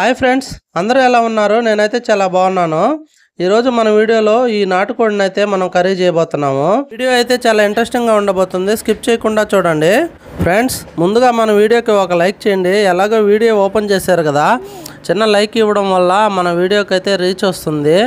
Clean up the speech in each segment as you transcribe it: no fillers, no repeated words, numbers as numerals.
Hi friends, అందరూ ఎలా ఉన్నారు? నేనైతే చాలా బాగున్నాను. ఈరోజు మన వీడియోలో ఈ నాటుకోడిని అయితే మనం కర్రీ చేయబోతున్నాము. వీడియో అయితే చాలా ఇంట్రెస్టింగ్గా ఉండబోతుంది, స్కిప్ చేయకుండా చూడండి. ఫ్రెండ్స్, ముందుగా మన వీడియోకి ఒక లైక్ చేయండి. ఎలాగో వీడియో ఓపెన్ చేశారు కదా, చిన్న లైక్ ఇవ్వడం వల్ల మన వీడియోకి అయితే రీచ్ వస్తుంది.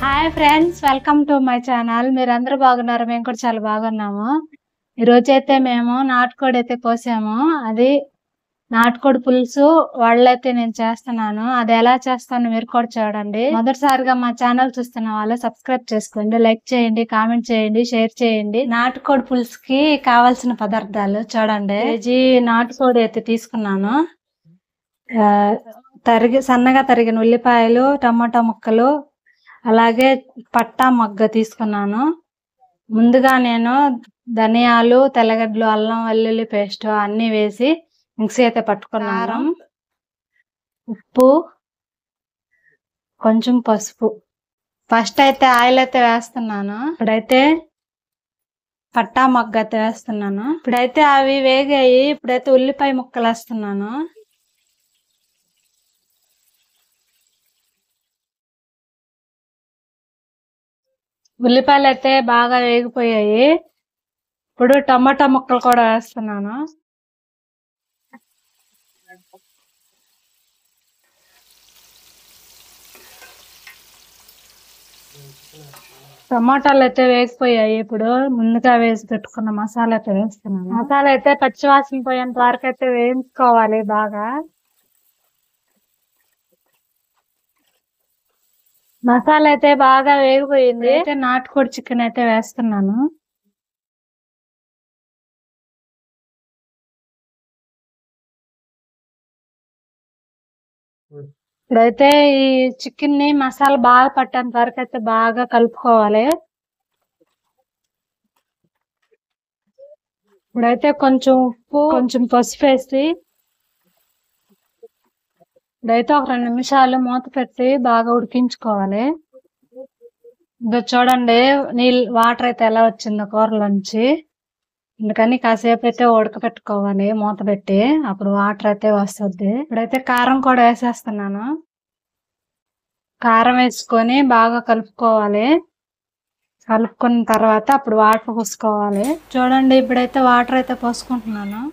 Hi friends, welcome to my channel. మీరు అందరూ బాగున్నారు? మేము కూడా చాలా బాగున్నాము. ఈరోజు అయితే మేము నాటుకోడి అయితే కోసాము. అది నాటుకోడి పులుసు వాళ్ళైతే నేను చేస్తున్నాను. అది ఎలా చేస్తాను మీరు కూడా చూడండి. మొదటిసారిగా మా ఛానల్ చూస్తున్న వాళ్ళు సబ్స్క్రైబ్ చేసుకోండి, లైక్ చేయండి, కామెంట్ చేయండి, షేర్ చేయండి. నాటుకోడి పులుసుకి కావాల్సిన పదార్థాలు చూడండి. కేజీ నాటుకోడి అయితే తీసుకున్నాను. సన్నగా తరిగిన ఉల్లిపాయలు, టమాటా ముక్కలు, అలాగే పట్టా మొగ్గ తీసుకున్నాను. ముందుగా నేను ధనియాలు, తెల్లగడ్డలు, అల్లం వెల్లుల్లి పేస్ట్ అన్ని వేసి మిక్సీ అయితే పట్టుకున్నాను. ఉప్పు, కొంచెం పసుపు. ఫస్ట్ అయితే ఆయిల్ అయితే వేస్తున్నాను. ఇప్పుడైతే పట్టా మొగ్గ అయితే వేస్తున్నాను. ఇప్పుడైతే అవి వేగాయి. ఇప్పుడైతే ఉల్లిపాయ ముక్కలు వేస్తున్నాను. ఉల్లిపాయలు అయితే బాగా వేగిపోయాయి. ఇప్పుడు టమాటా ముక్కలు కూడా వేస్తున్నాను. టమాటాలు అయితే వేగిపోయాయి. ఇప్పుడు ముందుగా వేసి పెట్టుకున్న మసాలా అయితే వేస్తున్నాను. మసాలా అయితే పచ్చివాసన పోయేంత వరకు అయితే వేయించుకోవాలి బాగా. మసాలా అయితే బాగా వేగిపోయింది. అయితే నాటుకోడి చికెన్ అయితే వేస్తున్నాను. ఇప్పుడైతే ఈ చికెన్ ని మసాలా బాగా పట్టేంత వరకు అయితే బాగా కలుపుకోవాలి. ఇప్పుడైతే కొంచెం ఉప్పు, కొంచెం పసుపు వేసి ఇప్పుడైతే ఒక 2 నిమిషాలు మూత పెట్టి బాగా ఉడికించుకోవాలి. ఇంకా చూడండి వాటర్ అయితే ఎలా వచ్చిందో కూరలోంచి. అందుకని కాసేపు అయితే ఉడకపెట్టుకోవాలి మూత పెట్టి, అప్పుడు వాటర్ అయితే వస్తుంది. ఇప్పుడైతే కారం కూడా వేసేస్తున్నాను. కారం వేసుకొని బాగా కలుపుకోవాలి. కలుపుకున్న తర్వాత అప్పుడు వాటర్ పోసుకోవాలి. చూడండి, ఇప్పుడైతే వాటర్ అయితే పోసుకుంటున్నాను.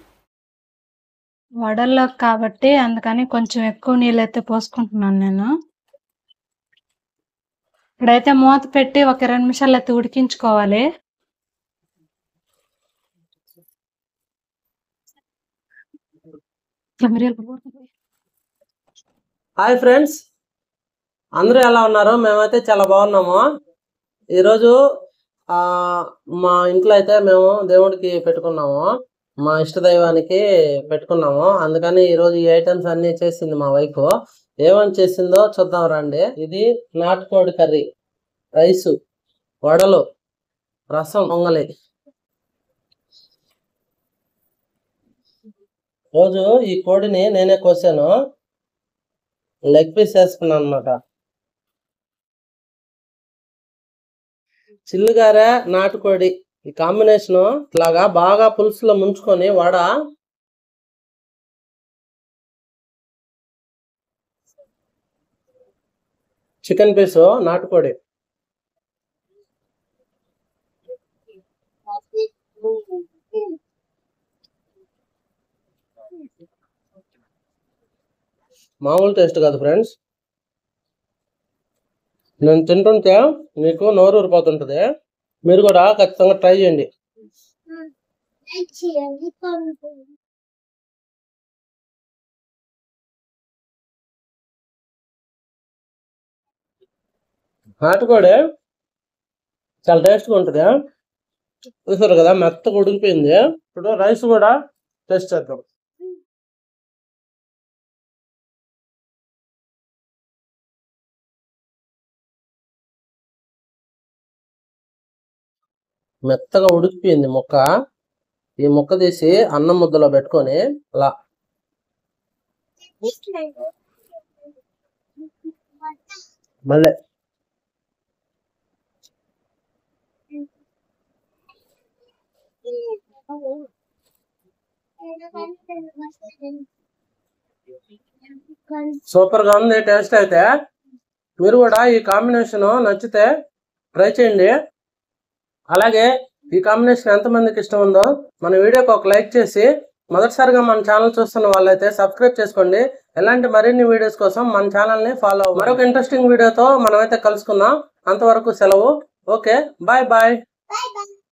వడల్లో కాబట్టి అందుకని కొంచెం ఎక్కువ నీళ్ళు అయితే పోసుకుంటున్నాను నేను. ఇప్పుడైతే మూత పెట్టి ఒక 2 నిమిషాలు అయితే ఉడికించుకోవాలి. హాయ్ ఫ్రెండ్స్, అందరూ ఎలా ఉన్నారు? మేమైతే చాలా బాగున్నాము. ఈరోజు మా ఇంట్లో అయితే మేము దేవుడికి పెట్టుకున్నాము, మా ఇష్ట దైవానికి పెట్టుకున్నాము. అందుకని ఈరోజు ఈ ఐటమ్స్ అన్ని చేసింది మా వైఫ్. ఏమని చేసిందో చూద్దాం రండి. ఇది నాటుకోడి కర్రీ, రైసు, వడలు, రసం, పొంగలి. రోజు ఈ కోడిని నేనే కోసాను, లెగ్ పీస్ వేసుకున్నాను అనమాట. చిల్లుగారే నాటుకోడి ఈ కాంబినేషన్ ఇలాగా బాగా పులుసులో ముంచుకొని వడ, చికెన్ పీసు, నాటుకోడి. మామూలు టేస్ట్ కాదు ఫ్రెండ్స్. నేను తింటుంటే మీకు నోరు ఊరిపోతుంటది. మీరు కూడా ఖచ్చితంగా ట్రై చేయండి. నాటుకోడి చాలా టేస్ట్గా ఉంటుంది. చూసారు కదా, మెత్తగా ఉడికిపోయింది. ఇప్పుడు రైస్ కూడా టేస్ట్ చేద్దాం. మెత్తగా ఉడికిపోయింది ముక్క. ఈ ముక్క తీసి అన్నం ముద్దలో పెట్టుకొని అలా మళ్ళీ సూపర్ గా ఉంది టేస్ట్ అయితే. మీరు కూడా ఈ కాంబినేషన్ నచ్చితే ట్రై చేయండి. అలాగే ఈ కాంబినేషన్ ఎంతమందికి ఇష్టం ఉందో మన వీడియోకి ఒక లైక్ చేసి, మొదటిసారిగా మన ఛానల్ చూస్తున్న వాళ్ళైతే సబ్స్క్రైబ్ చేసుకోండి. ఇలాంటి మరిన్ని వీడియోస్ కోసం మన ఛానల్ని ఫాలో అవ్వండి. మరొక ఇంట్రెస్టింగ్ వీడియోతో మనమైతే కలుసుకుందాం. అంతవరకు సెలవు. Okay, bye bye.